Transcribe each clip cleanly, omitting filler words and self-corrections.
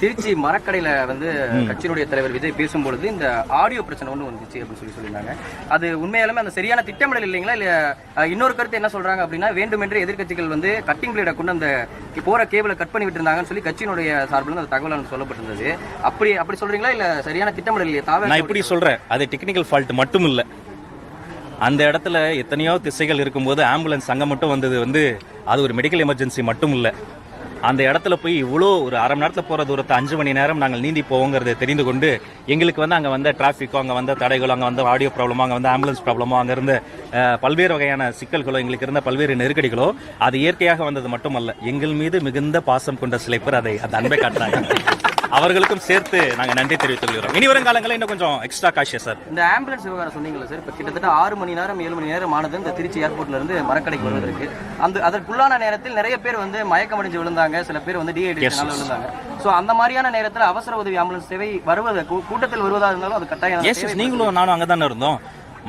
திருச்சி மரக்கடையில வந்து கட்சியினுடைய தலைவர் விஜய் பேசும்பொழுது இந்த ஆடியோ பிரச்சனை ஒன்று வந்துச்சு அப்படின்னு சொல்லியிருந்தாங்க. அது உண்மையாலுமே அந்த சரியான திட்டமிடல் இல்லைங்களா, இல்ல இன்னொரு கருத்து என்ன சொல்றாங்க அப்படின்னா, வேண்டுமென்றே எதிர்கட்சிகள் வந்து கட்டிங் பிளேட கொண்டு அந்த போற கேபிளை கட் பண்ணி விட்டு இருந்தாங்கன்னு சொல்லி கட்சியினுடைய சார்பில் அந்த தகவல் சொல்லப்பட்டிருந்தது. அப்படி சொல்றீங்களா, இல்ல சரியான திட்டமிடல் இல்லையா? நான் இப்படி சொல்றேன், அது டெக்னிக்கல் ஃபால்ட் மட்டும் இல்ல. அந்த இடத்துல எத்தனையோ திசைகள் இருக்கும்போது ஆம்புலன்ஸ் அங்கே மட்டும் வந்தது வந்து அது ஒரு மெடிக்கல் எமர்ஜென்சி மட்டும் இல்லை. அந்த இடத்துல போய் இவ்வளோ ஒரு அரை மணி நேரத்தில் போகிற தூரத்தை 5 மணி நேரம் நாங்கள் நீந்தி போவோங்கிறத தெரிந்து கொண்டு எங்களுக்கு வந்து அங்கே வந்த டிராஃபிக்கோ, அங்கே வந்த தடைகளோ, அங்கே வந்த ஆடியோ ப்ராப்ளமோ, அங்கே வந்து ஆம்புலன்ஸ் ப்ராப்ளமோ, அங்கே இருந்த பல்வேறு வகையான சிக்கல்களோ, எங்களுக்கு இருந்த பல்வேறு நெருக்கடிகளோ அது இயற்கையாக வந்தது மட்டுமல்ல, எங்கள் மீது மிகுந்த பாசம் கொண்ட சில பேர் அதை அந்த அன்பை காட்டுறாங்க. அவர்களுக்கும் சேர்த்து நாங்கள் நன்றி தெரிவித்துக் கொள்கிறோம். இனி வரும் காலங்களில் இன்னும் கொஞ்சம் எக்ஸ்ட்ரா காஷியஸ் சார். இந்த ஆம்புலன்ஸ் விவகாரம் சொன்னீங்களா சார், இப்போ கிட்டத்தட்ட 6 மணி நேரம் 7 மணி நேரம் ஆனது இந்த திருச்சி ஏர்போர்ட்ல இருந்து மரக்கடைக்கு வருவதற்கு. அதற்குள்ளான நேரத்தில் நிறைய பேர் வந்து மயக்கமடைஞ்சு விழுந்தாங்க, சில பேர் வந்து டீஹைட்ரேஷனால விழுந்தாங்க. ஸோ அந்த மாதிரியான நேரத்தில் அவசர உதவி ஆம்புலன்ஸ் சேவை வருவது கூட்டத்தில் வருவதாக இருந்தாலும் அது கட்டாயம். நீங்களும் நானும் அங்கே தானே இருந்தோம்.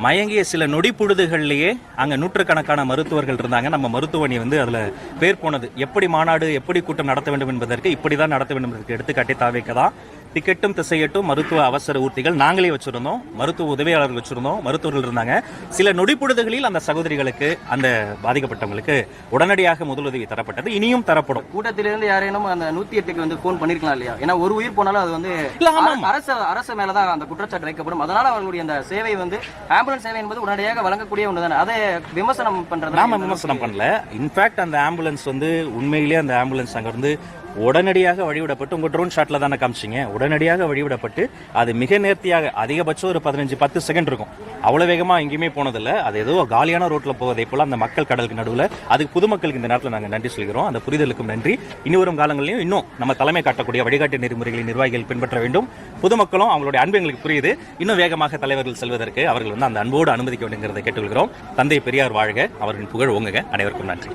மயங்கிய சில நொடி பொழுதுகள்லேயே அங்கே நூற்றுக்கணக்கான மருத்துவர்கள் இருந்தாங்க. நம்ம மருத்துவமனை வந்து அதில் பேர் போனது. எப்படி மாநாடு, எப்படி கூட்டம் நடத்த வேண்டும் என்பதற்கு, இப்படி தான் நடத்த வேண்டும் என்பதற்கு எடுத்துக்காட்டி தாவேக்க தான். டிக்கெட்டும் திசையட்டும் மருத்துவ அவசர ஊர்த்திகள் நாங்களே வச்சிருந்தோம், மருத்துவ உதவியாளர்கள் வச்சிருந்தோம், மருத்துவர்கள் இருந்தாங்க. சில நொடிப்பொழுதுகளில் அந்த சகோதரிகளுக்கு, அந்த பாதிக்கப்பட்டவங்களுக்கு உடனடியாக முதலுதவி தரப்பட்டது, இனியும் தரப்படும். கூட்டத்திலிருந்து யாரேனும் அந்த 108க்கு வந்து போன் பண்ணிருக்கலாம் இல்லையா? ஏன்னா ஒரு உயிர் போனாலும் அது வந்து அரசு மேலதான் அந்த குற்றச்சாட்டு வைக்கப்படும். அதனால அவர்களுடைய அந்த சேவை வந்து ஆம்புலன்ஸ் சேவை என்பது உடனடியாக வழங்கக்கூடிய ஒன்று தானே. அதை விமர்சனம் பண்றது நாம விமர்சனம் பண்ணல. இன்ஃபேக்ட் அந்த ஆம்புலன்ஸ் வந்து உண்மையிலேயே அந்த ஆம்புலன்ஸ் அங்க இருந்து உடனடியாக வழிவிடப்பட்டு, உங்க ட்ரோன் ஷாட்ல தானே காமிச்சிங்க, உடனடியாக வழிவிடப்பட்டு அது மிக நேர்த்தியாக அதிகபட்சம் ஒரு 15-10 செகண்ட் இருக்கும். அவ்வளவு வேகமா எங்கேயுமே போனதில்லை. அது ஏதோ காலியான ரோட்ல போவதை போல அந்த மக்கள் கடலுக்கு நடுவில். அதுக்கு பொதுமக்களுக்கு இந்த நேரத்தில் நாங்கள் நன்றி சொல்கிறோம். அந்த புரிதலுக்கும் நன்றி. இனி வரும் காலங்களிலும் இன்னும் நம்ம தலைமை காட்டக்கூடிய வழிகாட்டு நெறிமுறைகளை நிர்வாகிகள் பின்பற்ற வேண்டும். பொதுமக்களும் அவங்களுடைய அன்பு எங்களுக்கு புரியுது. இன்னும் வேகமாக தலைவர்கள் செல்வதற்கு அவர்கள் வந்து அந்த அன்போடு அனுமதிக்க வேண்டுங்கிறதை கேட்டுக்கொள்கிறோம். தந்தை பெரியார் வாழ்க, அவர்களின் புகழ் ஓங்குக. அனைவருக்கும் நன்றி.